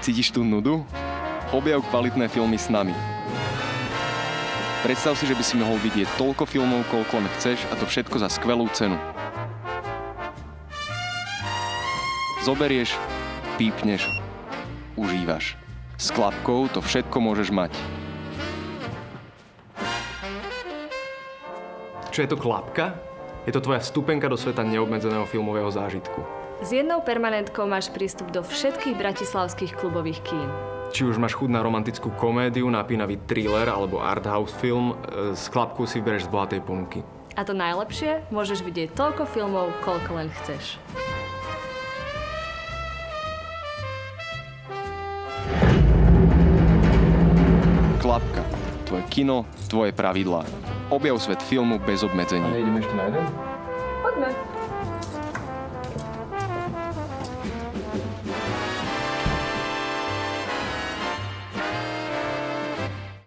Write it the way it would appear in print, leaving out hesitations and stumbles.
Cítiš tú nudu? Objav kvalitné filmy s nami. Predstav si, že by si mohol vidieť toľko filmov, koľko len chceš, a to všetko za skvelú cenu. Zoberieš, pípneš, užívaš. S klapkou to všetko môžeš mať. Čo je to klapka? Je to tvoja vstupenka do sveta neobmedzeného filmového zážitku. S jednou permanentkou máš prístup do všetkých bratislavských klubových kín. Či už máš chuť na romantickú komédiu, napínavý thriller alebo arthouse film, s klapkou si vybereš z bohatej ponuky. A to najlepšie, môžeš vidieť toľko filmov, koľko len chceš. Klapka. Tvoje kino, tvoje pravidlá. Objav svet filmu bez obmedzení. A nejdeme ešte na jeden?